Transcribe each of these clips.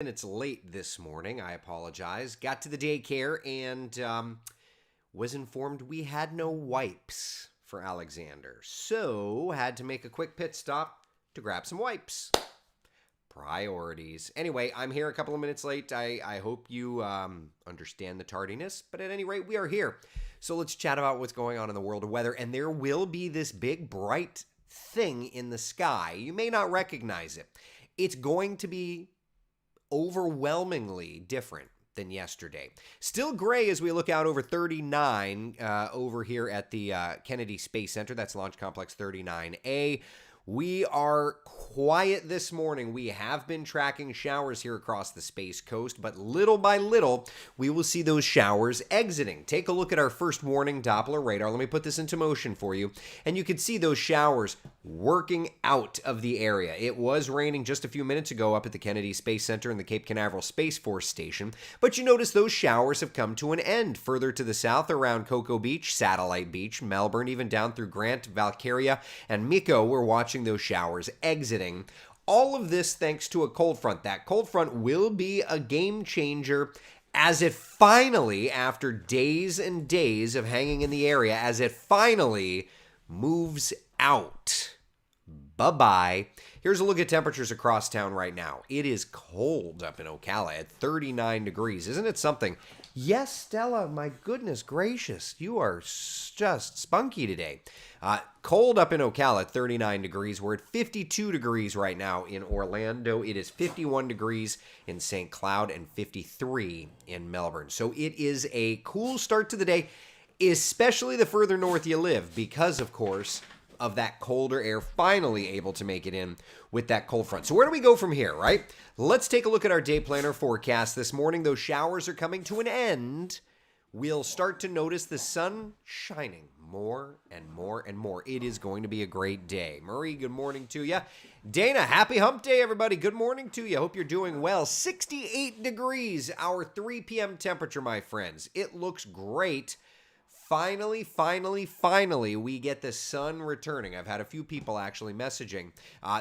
Minutes late this morning. I apologize. Got to the daycare and was informed we had no wipes for Alexander. So had to make a quick pit stop to grab some wipes. Priorities. Anyway, I'm here a couple of minutes late. I hope you understand the tardiness, but at any rate, we are here. So let's chat about what's going on in the world of weather. And there will be this big bright thing in the sky. You may not recognize it. It's going to be overwhelmingly different than yesterday. Still gray as we look out over 39 over here at the Kennedy Space Center. That's Launch Complex 39A. We are quiet this morning. We have been tracking showers here across the Space Coast, but little by little, we will see those showers exiting. Take a look at our first warning Doppler radar. Let me put this into motion for you, and you can see those showers working out of the area. It was raining just a few minutes ago up at the Kennedy Space Center and the Cape Canaveral Space Force Station, but you notice those showers have come to an end further to the south around Cocoa Beach, Satellite Beach, Melbourne, even down through Grant, Valkyria, and Miko. We're watching those showers exiting. All of this thanks to a cold front. That cold front will be a game changer as it finally, after days and days of hanging in the area, as it finally moves out. Bye-bye. Here's a look at temperatures across town right now. It is cold up in Ocala at 39 degrees. Isn't it something? Yes, Stella, my goodness gracious. You are just spunky today. Cold up in Ocala at 39 degrees. We're at 52 degrees right now in Orlando. It is 51 degrees in St. Cloud and 53 in Melbourne. So it is a cool start to the day, especially the further north you live because, of course, of that colder air finally able to make it in with that cold front. So where do we go from here, right? Let's take a look at our day planner forecast this morning. Those showers are coming to an end. We'll start to notice the sun shining more and more and more. It is going to be a great day. Murray, good morning to you. Dana, happy hump day, everybody. Good morning to you. Hope you're doing well. 68 degrees, our 3 p.m. temperature, my friends. It looks great. Finally, we get the sun returning. I've had a few people actually messaging.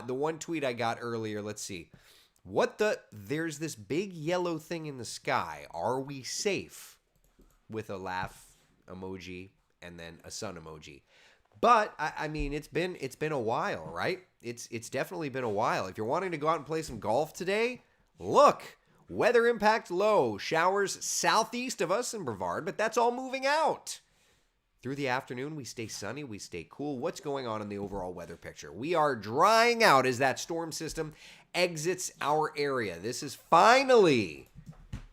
The one tweet I got earlier, let's see. There's this big yellow thing in the sky. Are we safe? With a laugh emoji and then a sun emoji. But, I mean, it's been a while, right? It's definitely been a while. If you're wanting to go out and play some golf today, look. Weather impact low. Showers southeast of us in Brevard, but that's all moving out. Through the afternoon, we stay sunny, we stay cool. What's going on in the overall weather picture? We are drying out as that storm system exits our area. This is finally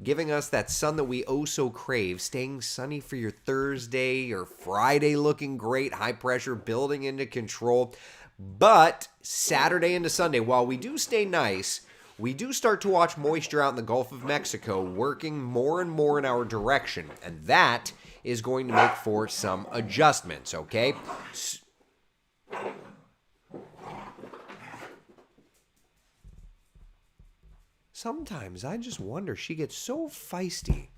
giving us that sun that we oh so crave. Staying sunny for your Thursday, your Friday looking great. High pressure building into control. But Saturday into Sunday, while we do stay nice, we do start to watch moisture out in the Gulf of Mexico working more and more in our direction. And that is going to make for some adjustments, okay? Sometimes I just wonder, she gets so feisty.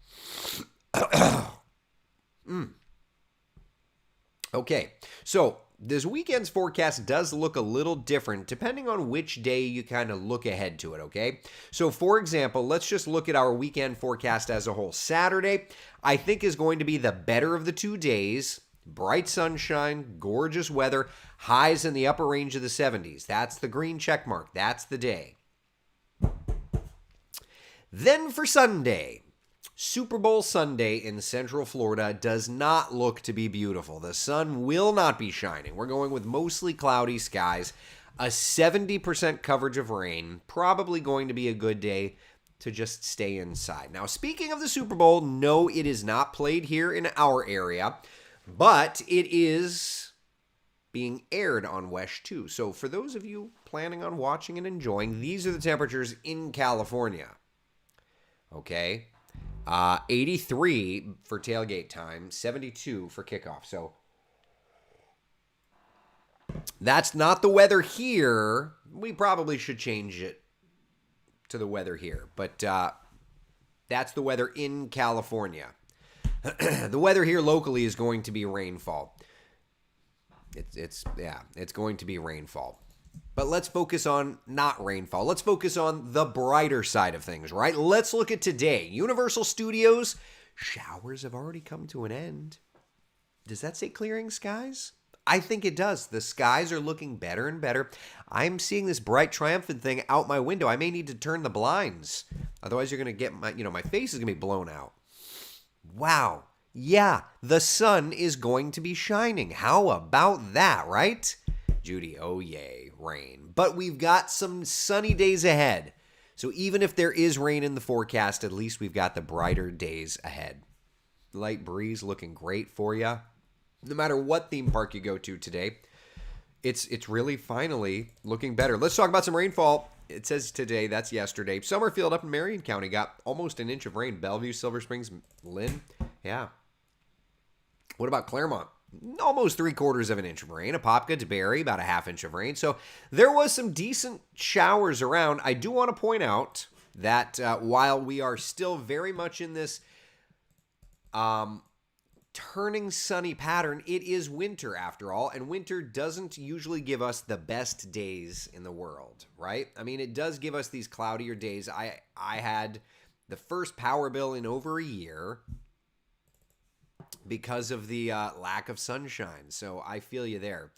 Okay, so this weekend's forecast does look a little different depending on which day you kind of look ahead to it, okay? So, for example, let's just look at our weekend forecast as a whole. Saturday, I think, is going to be the better of the 2 days. Bright sunshine, gorgeous weather, highs in the upper range of the 70s. That's the green check mark. That's the day. Then for Sunday, Super Bowl Sunday in Central Florida does not look to be beautiful. The sun will not be shining. We're going with mostly cloudy skies, a 70% coverage of rain, probably going to be a good day to just stay inside. Now, speaking of the Super Bowl, no, it is not played here in our area, but it is being aired on WESH 2. So for those of you planning on watching and enjoying, these are the temperatures in California. Okay? 83 for tailgate time, 72 for kickoff. So that's not the weather here. We probably should change it to the weather here. But that's the weather in California. The weather here locally is going to be rainfall. It's going to be rainfall. But let's focus on not rainfall. Let's focus on the brighter side of things, right? Let's look at today. Universal Studios, showers have already come to an end. Does that say clearing skies? I think it does. The skies are looking better and better. I'm seeing this bright, triumphant thing out my window. I may need to turn the blinds. Otherwise, you're going to get my face is going to be blown out. Wow. Yeah, the sun is going to be shining. How about that, right? Judy, oh yay, rain. But we've got some sunny days ahead. So even if there is rain in the forecast, at least we've got the brighter days ahead. Light breeze looking great for you. No matter what theme park you go to today, it's really finally looking better. Let's talk about some rainfall. It says today, that's yesterday. Summerfield up in Marion County got almost an inch of rain. Bellevue, Silver Springs, Lynn, yeah. What about Claremont? Almost 3/4 of an inch of rain. Apopka, DeBerry, about a half inch of rain. So there was some decent showers around. I do want to point out that while we are still very much in this turning sunny pattern, it is winter after all, and winter doesn't usually give us the best days in the world, right? I mean, it does give us these cloudier days. I had the first power bill in over a year because of the lack of sunshine, so I feel you there.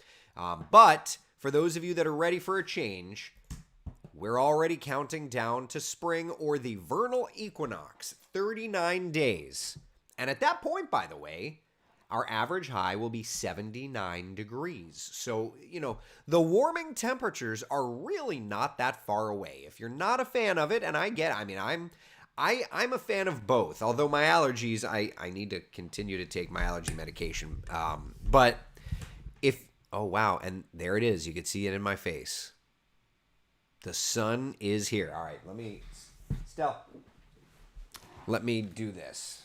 But for those of you that are ready for a change, we're already counting down to spring or the vernal equinox, 39 days. And at that point, by the way, our average high will be 79 degrees. So, the warming temperatures are really not that far away. If you're not a fan of it, and I'm a fan of both. Although my allergies, I need to continue to take my allergy medication. But oh wow, and there it is. You can see it in my face. The sun is here. All right, let me do this.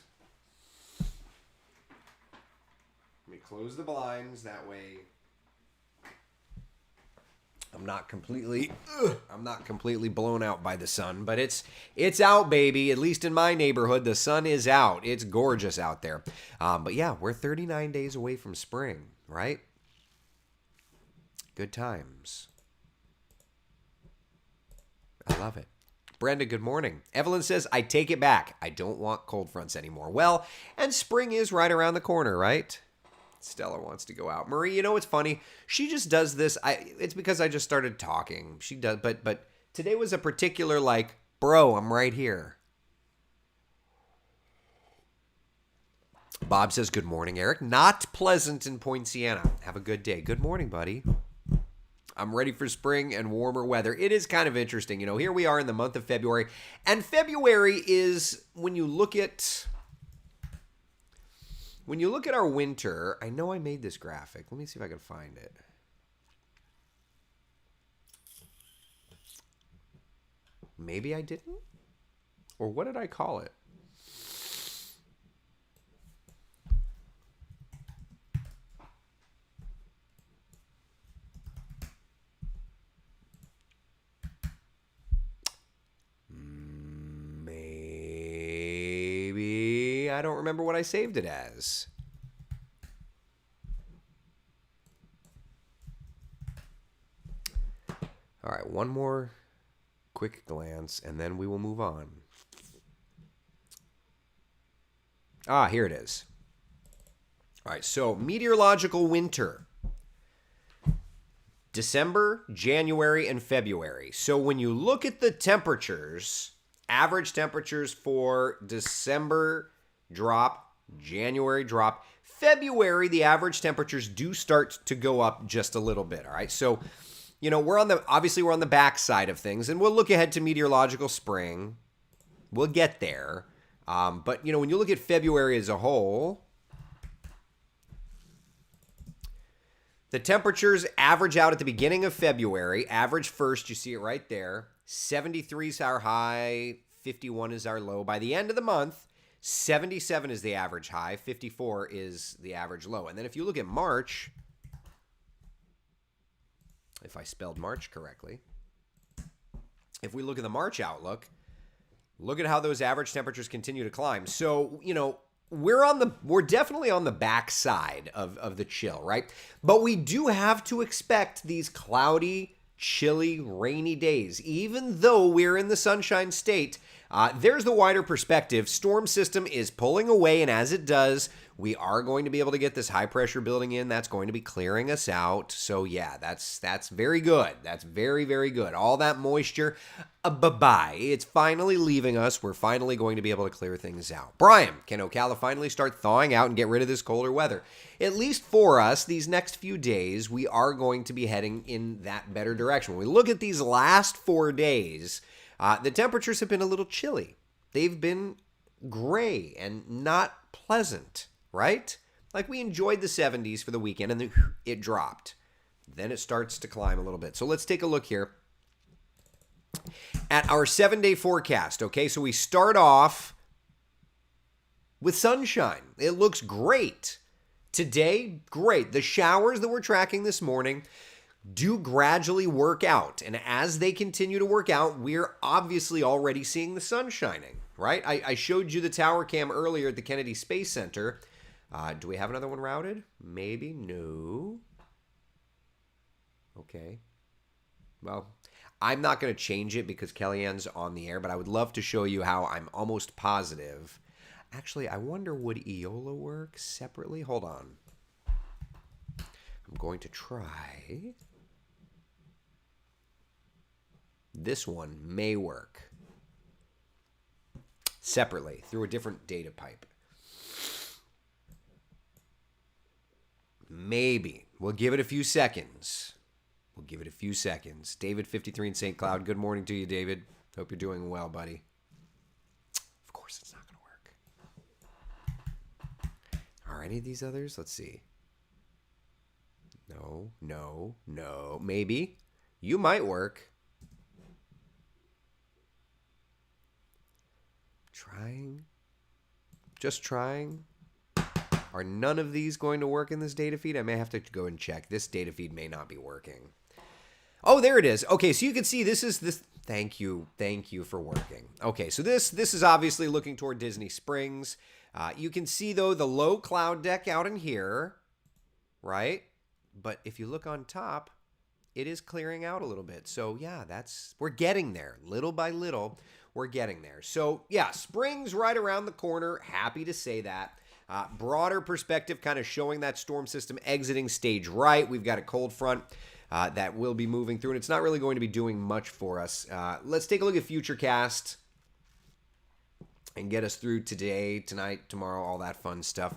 Let me close the blinds. That way I'm not completely blown out by the sun, but it's out, baby. At least in my neighborhood, the sun is out. It's gorgeous out there. But yeah, we're 39 days away from spring, right? Good times. I love it. Brenda, good morning. Evelyn says, I take it back. I don't want cold fronts anymore. Well, and spring is right around the corner, right? Stella wants to go out. Marie, what's funny? She just does this. It's because I just started talking. She does, but today was a particular bro, I'm right here. Bob says, good morning, Eric. Not pleasant in Point Siena. Have a good day. Good morning, buddy. I'm ready for spring and warmer weather. It is kind of interesting. Here we are in the month of February. And February is, when you look at our winter, I know I made this graphic. Let me see if I can find it. Maybe I didn't? Or what did I call it? Maybe I don't remember what I saved it as. All right, one more quick glance, and then we will move on. Here it is. All right, so meteorological winter. December, January, and February. So when you look at the temperatures, average temperatures for December drop, January drop. February, the average temperatures do start to go up just a little bit, all right? So, we're on the back side of things, and we'll look ahead to meteorological spring. We'll get there. But, when you look at February as a whole, the temperatures average out at the beginning of February. Average first, you see it right there. 73 is our high, 51 is our low. By the end of the month, 77 is the average high, 54 is the average low. And then if you look at March, if I spelled March correctly, if we look at the March outlook, look at how those average temperatures continue to climb. So, we're definitely on the back side of the chill, right? But we do have to expect these cloudy, chilly, rainy days. Even though we're in the sunshine state, there's the wider perspective. Storm system is pulling away, and as it does, we are going to be able to get this high pressure building in. That's going to be clearing us out. So yeah, that's very good. That's very, very good. All that moisture, bye-bye. It's finally leaving us. We're finally going to be able to clear things out. Brian, can Ocala finally start thawing out and get rid of this colder weather? At least for us, these next few days, we are going to be heading in that better direction. When we look at these last 4 days, the temperatures have been a little chilly. They've been gray and not pleasant, right? Like we enjoyed the 70s for the weekend and then it dropped. Then it starts to climb a little bit. So let's take a look here at our 7-day forecast. Okay, so we start off with sunshine. It looks great. Today, great. The showers that we're tracking this morning do gradually work out. And as they continue to work out, we're obviously already seeing the sun shining, right? I showed you the tower cam earlier at the Kennedy Space Center. Do we have another one routed? Maybe. No. Okay. Well, I'm not going to change it because Kellyanne's on the air, but I would love to show you how I'm almost positive. Actually, I wonder, would Eola work separately? Hold on. I'm going to try. This one may work separately through a different data pipe. Maybe. We'll give it a few seconds. David, 53 in St. Cloud. Good morning to you, David. Hope you're doing well, buddy. Of course it's not going to work. Are any of these others? Let's see. No. Maybe. You might work. Just trying. Are none of these going to work in this data feed? I may have to go and check. This data feed may not be working. Oh, there it is. Okay, so you can see this is this. Thank you for working. Okay, so this is obviously looking toward Disney Springs. You can see though the low cloud deck out in here, right? But if you look on top, it is clearing out a little bit. So yeah, we're getting there. Little by little, we're getting there. So yeah, spring's right around the corner. Happy to say that. Broader perspective kind of showing that storm system exiting stage right. We've got a cold front that will be moving through, and it's not really going to be doing much for us. Let's take a look at Futurecast and get us through today, tonight, tomorrow, all that fun stuff.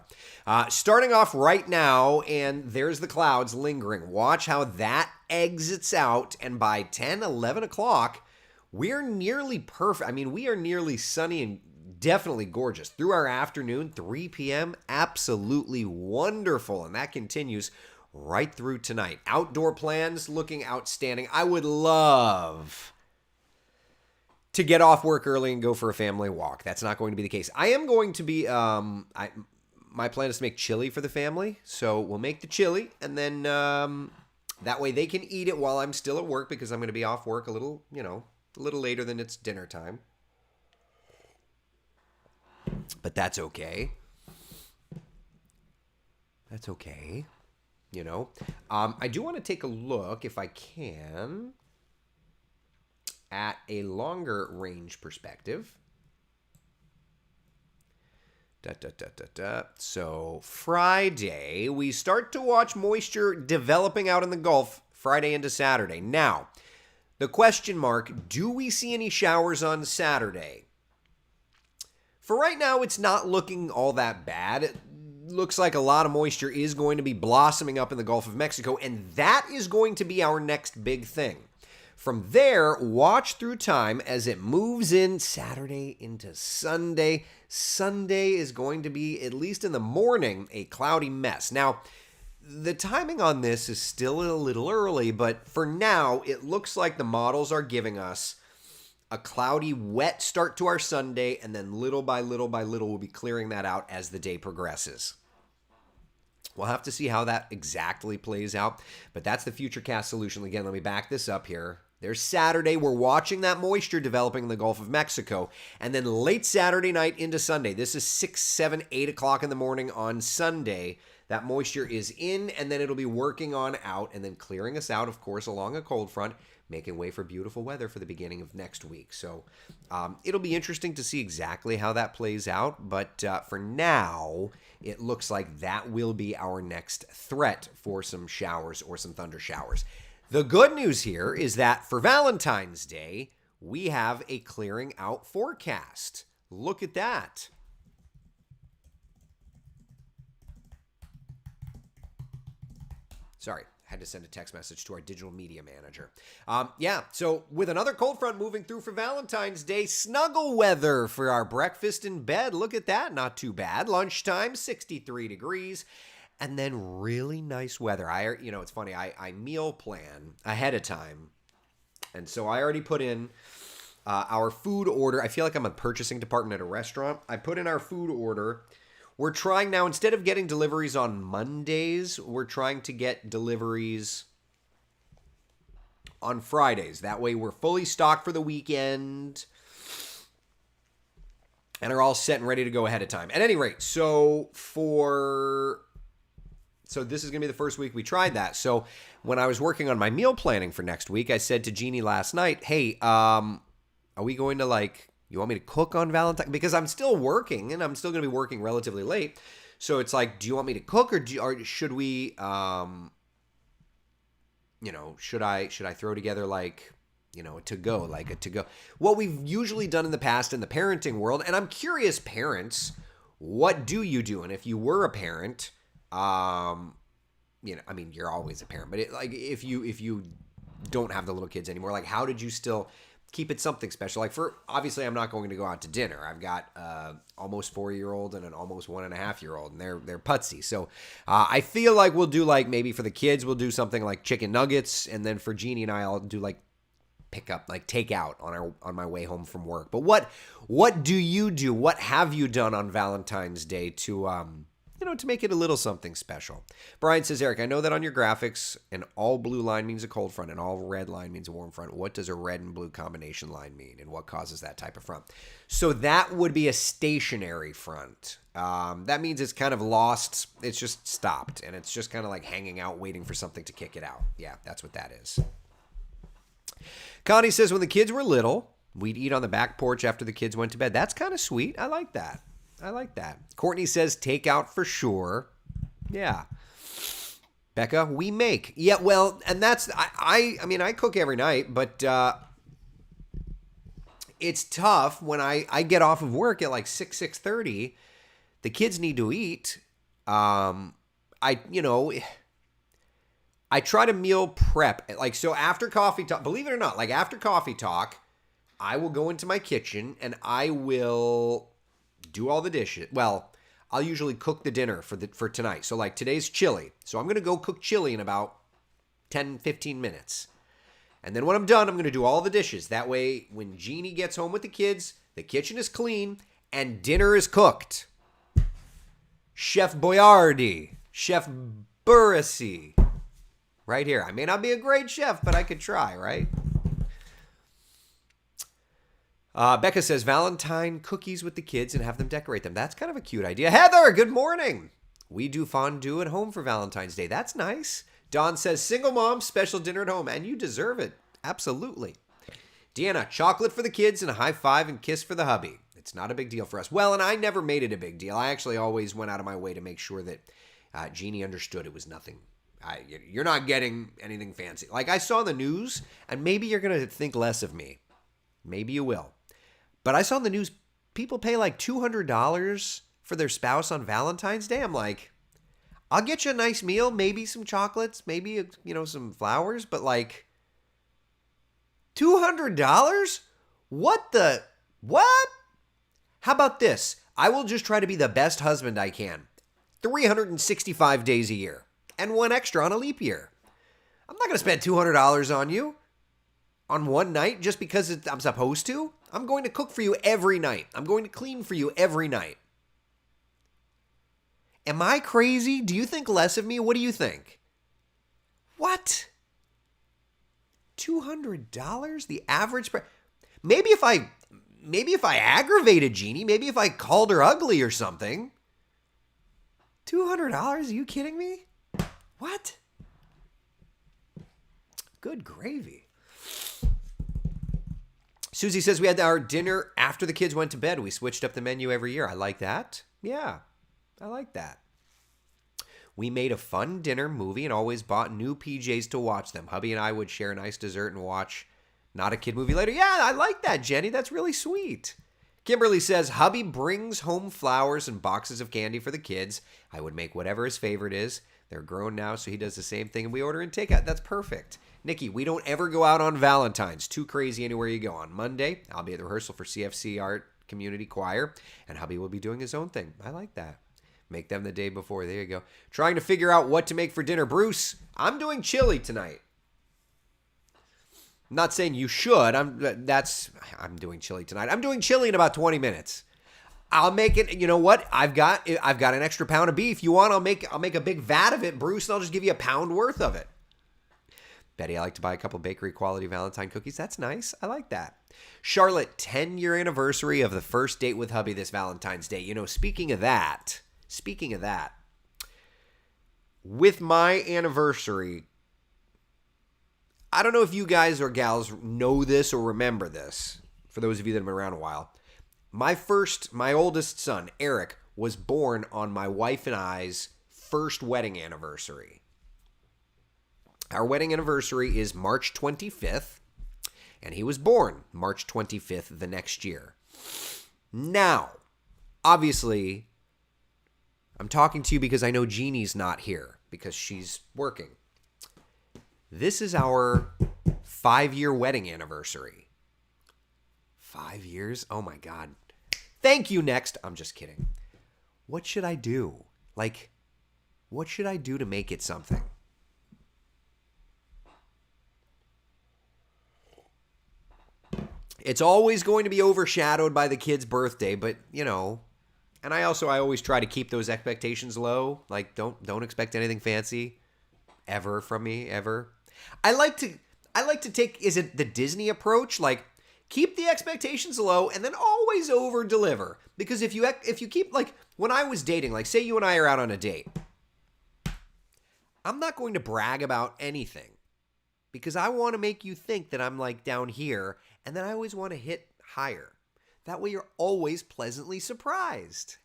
Starting off right now, and there's the clouds lingering. Watch how that exits out, and by 10, 11 o'clock, we're nearly perfect. I mean, we are nearly sunny and definitely gorgeous. Through our afternoon, 3 p.m., absolutely wonderful, and that continues right through tonight. Outdoor plans looking outstanding. I would love to get off work early and go for a family walk. That's not going to be the case. I am going to be, my plan is to make chili for the family, so we'll make the chili, and then that way they can eat it while I'm still at work because I'm going to be off work a little later than it's dinner time. But that's okay. I do want to take a look, if I can, at a longer range perspective. So Friday, we start to watch moisture developing out in the Gulf Friday into Saturday. Now, the question mark, do we see any showers on Saturday? For right now, it's not looking all that bad. It looks like a lot of moisture is going to be blossoming up in the Gulf of Mexico, and that is going to be our next big thing. From there, watch through time as it moves in Saturday into Sunday. Sunday is going to be, at least in the morning, a cloudy mess. Now, the timing on this is still a little early, but for now, it looks like the models are giving us a cloudy, wet start to our Sunday, and then little by little we'll be clearing that out as the day progresses. We'll have to see how that exactly plays out, but that's the Futurecast solution. Again, let me back this up here. There's Saturday. We're watching that moisture developing in the Gulf of Mexico, and then late Saturday night into Sunday. This is 6, 7, 8 o'clock in the morning on Sunday. That moisture is in, and then it'll be working on out and then clearing us out, of course, along a cold front, making way for beautiful weather for the beginning of next week. So it'll be interesting to see exactly how that plays out. But for now, it looks like that will be our next threat for some showers or some thunder showers. The good news here is that for Valentine's Day, we have a clearing out forecast. Look at that. Sorry, had to send a text message to our digital media manager. So with another cold front moving through for Valentine's Day, snuggle weather for our breakfast in bed. Look at that, not too bad. Lunchtime, 63 degrees. And then really nice weather. It's funny, I meal plan ahead of time. And so I already put in our food order. I feel like I'm a purchasing department at a restaurant. I put in our food order. We're trying now, instead of getting deliveries on Mondays, we're trying to get deliveries on Fridays. That way we're fully stocked for the weekend and are all set and ready to go ahead of time. At any rate, so this is going to be the first week we tried that. So when I was working on my meal planning for next week, I said to Jeannie last night, hey, are we going to you want me to cook on Valentine's? Because I'm still working and I'm still going to be working relatively late. So it's like, do you want me to cook or should we, should I throw together a to-go? What we've usually done in the past in the parenting world, and I'm curious, parents, what do you do? And if you were a parent, you're always a parent, but if you don't have the little kids anymore, how did you still keep it something special? Obviously I'm not going to go out to dinner. I've got almost 4-year-old and an almost 1.5-year-old, and they're putsy. So I feel like we'll do maybe for the kids we'll do something like chicken nuggets, and then for Jeannie and I'll do pick up take out on my way home from work. But what do you do? What have you done on Valentine's Day to to make it a little something special? Brian says, Eric, I know that on your graphics, an all blue line means a cold front and all red line means a warm front. What does a red and blue combination line mean, and what causes that type of front? So that would be a stationary front. That means it's kind of lost. It's just stopped, and it's just kind of hanging out, waiting for something to kick it out. Yeah, that's what that is. Connie says, when the kids were little, we'd eat on the back porch after the kids went to bed. That's kind of sweet. I like that. Courtney says takeout for sure. Yeah. Becca, we make. Yeah, well, and that's, I cook every night, but it's tough when I get off of work at 6:30. The kids need to eat. I try to meal prep. So after coffee talk, believe it or not, after coffee talk, I will go into my kitchen and I will do all the dishes. Well, I'll usually cook the dinner for tonight. So today's chili. So I'm going to go cook chili in about 10, 15 minutes. And then when I'm done, I'm going to do all the dishes. That way, when Jeannie gets home with the kids, the kitchen is clean and dinner is cooked. Chef Boyardee, Chef Burrissy, right here. I may not be a great chef, but I could try, right? Becca says, Valentine cookies with the kids and have them decorate them. That's kind of a cute idea. Heather, good morning. We do fondue at home for Valentine's Day. That's nice. Dawn says, single mom, special dinner at home, and you deserve it. Absolutely. Deanna, chocolate for the kids and a high five and kiss for the hubby. It's not a big deal for us. Well, and I never made it a big deal. I actually always went out of my way to make sure that Jeannie understood it was nothing. You're not getting anything fancy. I saw the news, and maybe you're going to think less of me. Maybe you will. But I saw in the news, people pay $200 for their spouse on Valentine's Day. I'm like, I'll get you a nice meal, maybe some chocolates, maybe, some flowers, but $200? What? How about this? I will just try to be the best husband I can. 365 days a year and one extra on a leap year. I'm not going to spend $200 on you on one night just because I'm supposed to. I'm going to cook for you every night. I'm going to clean for you every night. Am I crazy? Do you think less of me? What do you think? What? $200? The average price? Maybe if I aggravated Jeannie, maybe if I called her ugly or something. $200? Are you kidding me? What? Good gravy. Susie says we had our dinner after the kids went to bed. We switched up the menu every year. I like that. Yeah, I like that. We made a fun dinner movie and always bought new PJs to watch them. Hubby and I would share a nice dessert and watch not a kid movie later. Yeah, I like that, Jenny. That's really sweet. Kimberly says, hubby brings home flowers and boxes of candy for the kids. I would make whatever his favorite is. They're grown now, so he does the same thing, and we order and takeout. That's perfect. Nikki, we don't ever go out on Valentine's. Too crazy anywhere you go. On Monday, I'll be at the rehearsal for CFC Art Community Choir, and hubby will be doing his own thing. I like that. Make them the day before. There you go. Trying to figure out what to make for dinner. Bruce, I'm doing chili tonight. I'm not saying you should. I'm doing chili tonight. I'm doing chili in about 20 minutes. I'll make it. You know what? I've got an extra pound of beef. You want? I'll make a big vat of it, Bruce, and I'll just give you a pound worth of it. Betty, I like to buy a couple bakery quality Valentine cookies. That's nice. I like that. Charlotte, 10-year anniversary of the first date with hubby this Valentine's Day. You know, speaking of that, with my anniversary, I don't know if you guys or gals know this or remember this, for those of you that have been around a while. My oldest son, Eric, was born on my wife and I's first wedding anniversary. Our wedding anniversary is March 25th, and he was born March 25th the next year. Now, obviously, I'm talking to you because I know Jeannie's not here because she's working. This is our 5-year wedding anniversary. 5 years? Oh my God. Thank you, next. I'm just kidding. What should I do? What should I do to make it something? It's always going to be overshadowed by the kid's birthday, but, you know, and I always try to keep those expectations low. Like, don't expect anything fancy ever from me, ever. I like to take, is it the Disney approach? Like, keep the expectations low and then always over deliver. Because if you keep, like, when I was dating, like, say you and I are out on a date, I'm not going to brag about anything because I want to make you think that I'm like down here, and then I always want to hit higher. That way you're always pleasantly surprised.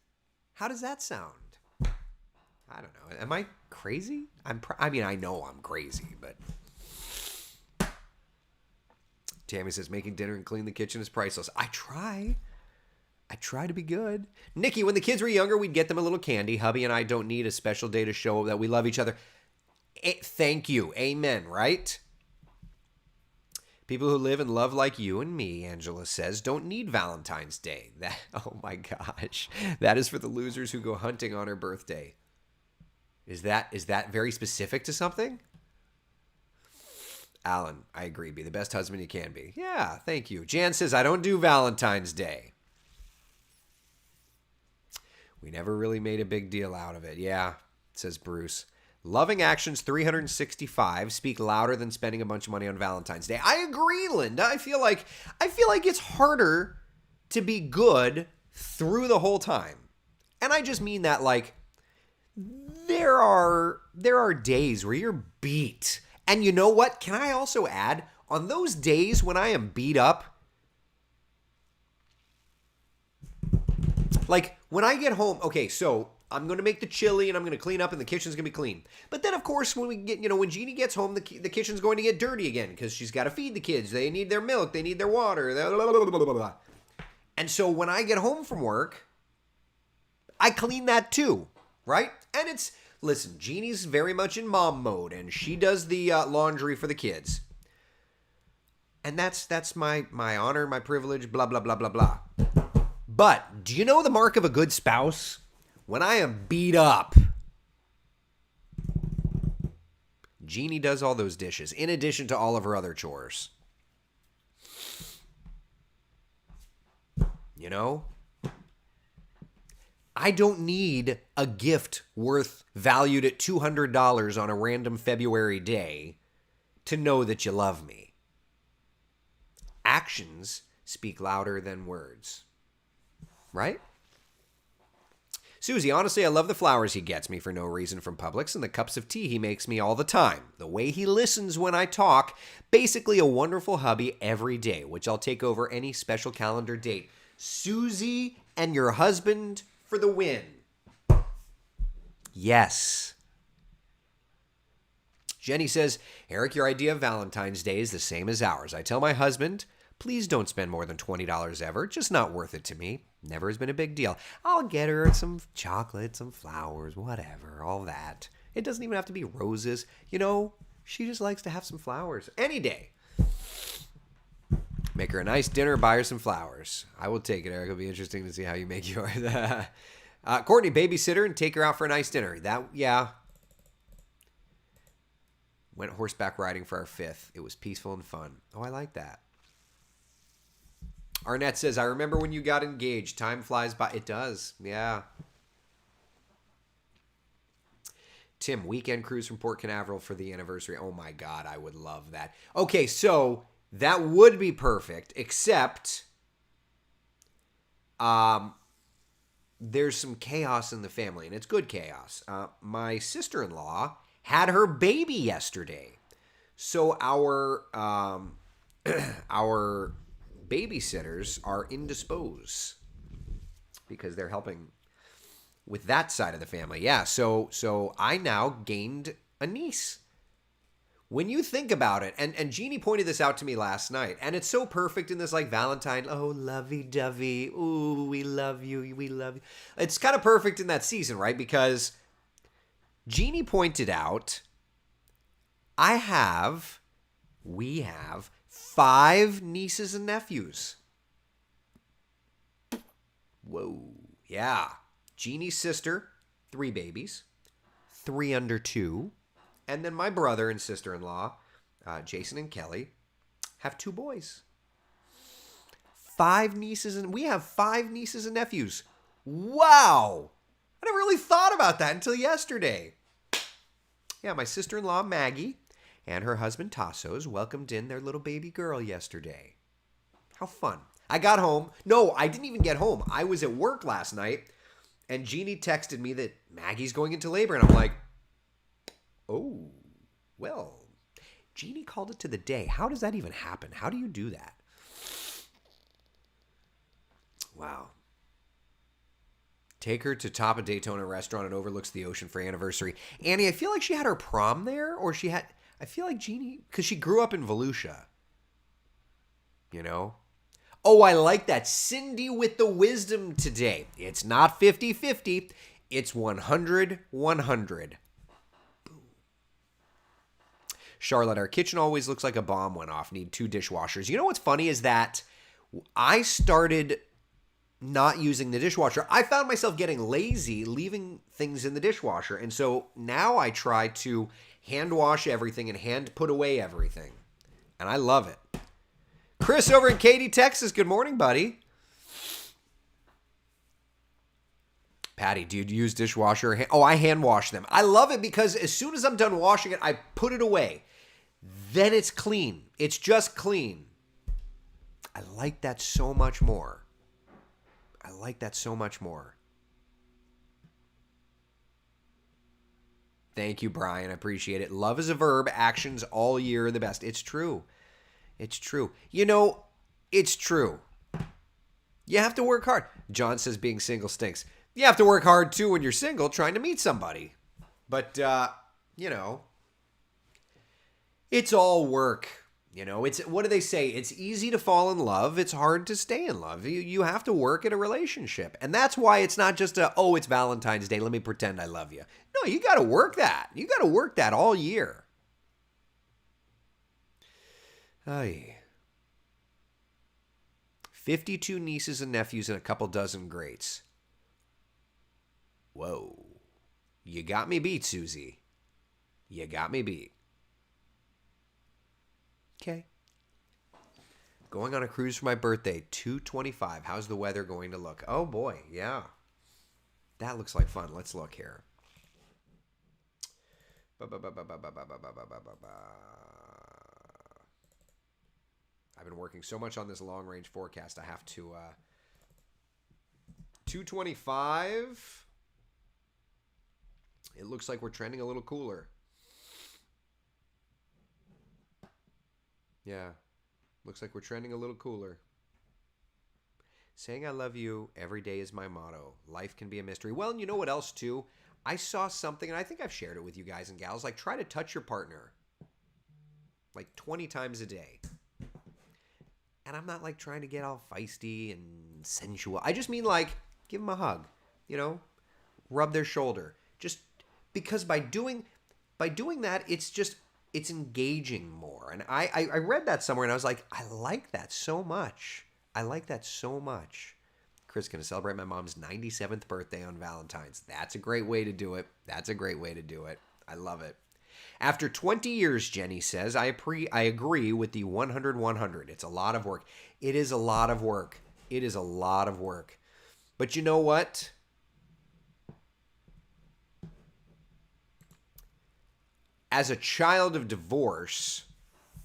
How does that sound? I don't know. Am I crazy? I know I'm crazy, but Tammy says making dinner and clean the kitchen is priceless. I try to be good. Nikki, when the kids were younger, we'd get them a little candy. Hubby and I don't need a special day to show that we love each other. Thank you. Amen, right? People who live and love like you and me, Angela says, don't need Valentine's Day. Oh my gosh. That is for the losers who go hunting on her birthday. Is that very specific to something? Alan, I agree. Be the best husband you can be. Yeah, thank you. Jan says, I don't do Valentine's Day. We never really made a big deal out of it. Yeah, says Bruce. Loving actions 365 speak louder than spending a bunch of money on Valentine's Day. I agree, Linda. I feel like it's harder to be good through the whole time. And I just mean that, like, there are days where you're beat. And you know what? Can I also add, on those days when I am beat up, like when I get home, okay, so I'm going to make the chili and I'm going to clean up and the kitchen's going to be clean. But then, of course, when Jeannie gets home, the kitchen's going to get dirty again because she's got to feed the kids. They need their milk. They need their water. Blah, blah, blah, blah, blah. And so when I get home from work, I clean that too, right? And listen, Jeannie's very much in mom mode and she does the laundry for the kids. And that's my honor, my privilege, blah, blah, blah, blah, blah. But do you know the mark of a good spouse? When I am beat up, Jeannie does all those dishes, in addition to all of her other chores. You know? I don't need a gift valued at $200 on a random February day to know that you love me. Actions speak louder than words. Right? Susie, honestly, I love the flowers he gets me for no reason from Publix and the cups of tea he makes me all the time. The way he listens when I talk, basically a wonderful hubby every day, which I'll take over any special calendar date. Susie and your husband for the win. Yes. Jenny says, Eric, your idea of Valentine's Day is the same as ours. I tell my husband, please don't spend more than $20 ever. Just not worth it to me. Never has been a big deal. I'll get her some chocolate, some flowers, whatever, all that. It doesn't even have to be roses. You know, she just likes to have some flowers any day. Make her a nice dinner, buy her some flowers. I will take it, Eric. It'll be interesting to see how you make yours. Courtney, babysitter and take her out for a nice dinner. Yeah. Went horseback riding for our 5th. It was peaceful and fun. Oh, I like that. Arnett says, I remember when you got engaged. Time flies by. It does. Yeah. Tim, weekend cruise from Port Canaveral for the anniversary. Oh my God, I would love that. Okay, so that would be perfect, except there's some chaos in the family, and it's good chaos. My sister-in-law had her baby yesterday. So our babysitters are indisposed because they're helping with that side of the family. Yeah, so I now gained a niece. When you think about it, and Jeannie pointed this out to me last night, and it's so perfect in this like Valentine, oh, lovey-dovey, ooh, we love you, we love you. It's kind of perfect in that season, right? Because Jeannie pointed out, we have 5 nieces and nephews. Whoa. Yeah. Jeannie's sister, 3 babies, 3 under 2. And then my brother and sister-in-law, Jason and Kelly, have 2 boys. 5 nieces, and we have 5 nieces and nephews. Wow. I never really thought about that until yesterday. Yeah, my sister-in-law, Maggie, and her husband, Tassos, welcomed in their little baby girl yesterday. How fun. I got home. No, I didn't even get home. I was at work last night, and Jeannie texted me that Maggie's going into labor, and I'm like, oh, well, Jeannie called it to the day. How does that even happen? How do you do that? Wow. Take her to Top of Daytona restaurant and overlooks the ocean for anniversary. Annie, I feel like she had her prom there, or I feel like Jeannie, because she grew up in Volusia. You know? Oh, I like that. Cindy with the wisdom today. It's not 50-50. It's 100-100. Charlotte, our kitchen always looks like a bomb went off. Need 2 dishwashers. You know what's funny is that I started not using the dishwasher. I found myself getting lazy, leaving things in the dishwasher. And so now I try to hand wash everything and hand put away everything. And I love it. Chris over in Katy, Texas. Good morning, buddy. Patty, do you use dishwasher? Oh, I hand wash them. I love it because as soon as I'm done washing it, I put it away. Then it's clean. It's just clean. I like that so much more. I like that so much more. Thank you, Brian. I appreciate it. Love is a verb. Actions all year are the best. It's true. It's true. You know, it's true. You have to work hard. John says being single stinks. You have to work hard, too, when you're single, trying to meet somebody. But, you know, it's all work. You know, it's, what do they say? It's easy to fall in love. It's hard to stay in love. You have to work at a relationship. And that's why it's not just it's Valentine's Day. Let me pretend I love you. No, you got to work that. You got to work that all year. Ay. 52 nieces and nephews and a couple dozen greats. Whoa. You got me beat, Susie. You got me beat. Okay. Going on a cruise for my birthday, 2/25. How's the weather going to look? Oh, boy. Yeah. That looks like fun. Let's look here. I've been working so much on this long-range forecast. I have to... 2/25. It looks like we're trending a little cooler. Yeah. Looks like we're trending a little cooler. Saying I love you every day is my motto. Life can be a mystery. Well, and you know what else, too? I saw something, and I think I've shared it with you guys and gals. Like, try to touch your partner like 20 times a day. And I'm not like trying to get all feisty and sensual. I just mean like give them a hug, you know, rub their shoulder. Just because by doing that, it's engaging more. And I read that somewhere and I was like, I like that so much. I like that so much. Chris going to celebrate my mom's 97th birthday on Valentine's. That's a great way to do it. That's a great way to do it. I love it. After 20 years, Jenny says, I agree with the 100-100. It's a lot of work. It is a lot of work. It is a lot of work. But you know what? As a child of divorce,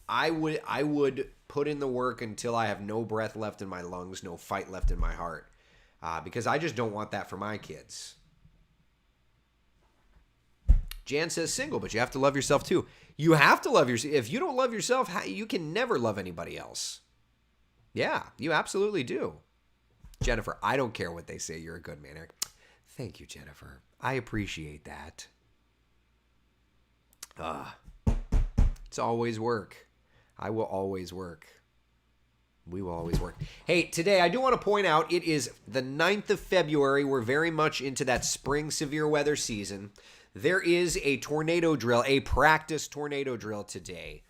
I would put in the work until I have no breath left in my lungs, no fight left in my heart, because I just don't want that for my kids. Jan says single, but you have to love yourself too. You have to love yourself. If you don't love yourself, you can never love anybody else. Yeah, you absolutely do. Jennifer, I don't care what they say. You're a good man, Eric. Thank you, Jennifer. I appreciate that. It's always work. I will always work. We will always work. Hey, today I do want to point out it is the 9th of February. We're very much into that spring severe weather season. There is a tornado drill, a practice tornado drill today.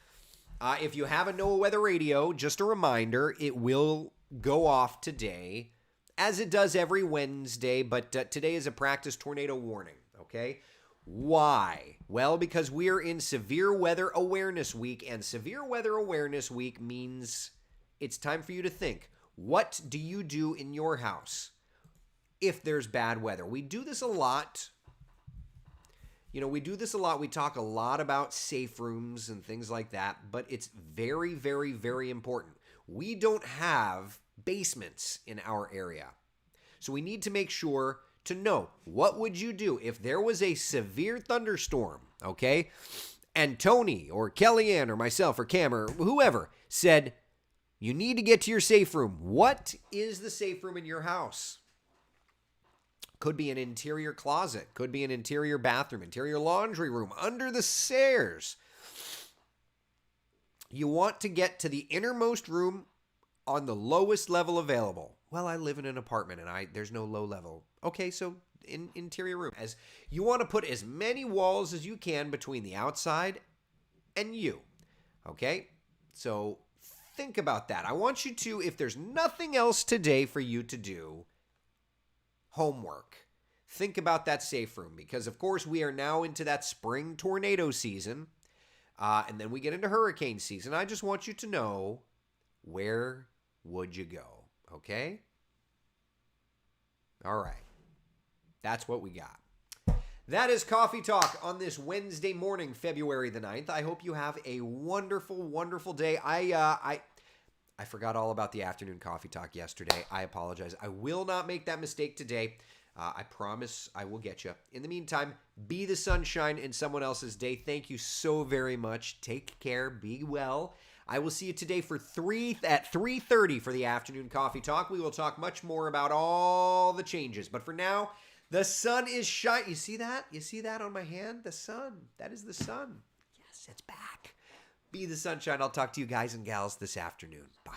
If you have a NOAA weather radio, just a reminder, it will go off today, as it does every Wednesday, but today is a practice tornado warning, okay? Why? Well, because we're in Severe Weather Awareness Week, and Severe Weather Awareness Week means it's time for you to think, what do you do in your house if there's bad weather? We do this a lot. We talk a lot about safe rooms and things like that, but it's very, very, very important. We don't have basements in our area. So we need to make sure to know, what would you do if there was a severe thunderstorm, okay? And Tony or Kellyanne or myself or Cam or whoever said, you need to get to your safe room. What is the safe room in your house? Could be an interior closet, could be an interior bathroom, interior laundry room, under the stairs. You want to get to the innermost room on the lowest level available. Well, I live in an apartment and there's no low level. Okay, so in interior room. As you want to put as many walls as you can between the outside and you. Okay? So think about that. I want you to, if there's nothing else today for you to do, homework. Think about that safe room because, of course, we are now into that spring tornado season, and then we get into hurricane season. I just want you to know, where would you go? Okay? All right. That's what we got. That is Coffee Talk on this Wednesday morning, February the 9th. I hope you have a wonderful, wonderful day. I forgot all about the afternoon coffee talk yesterday. I apologize. I will not make that mistake today. I promise I will get you. In the meantime, be the sunshine in someone else's day. Thank you so very much. Take care. Be well. I will see you today at 3:30 for the afternoon coffee talk. We will talk much more about all the changes. But for now, the sun is shining. You see that? You see that on my hand? The sun. That is the sun. Yes, it's back. Be the sunshine. I'll talk to you guys and gals this afternoon. Bye.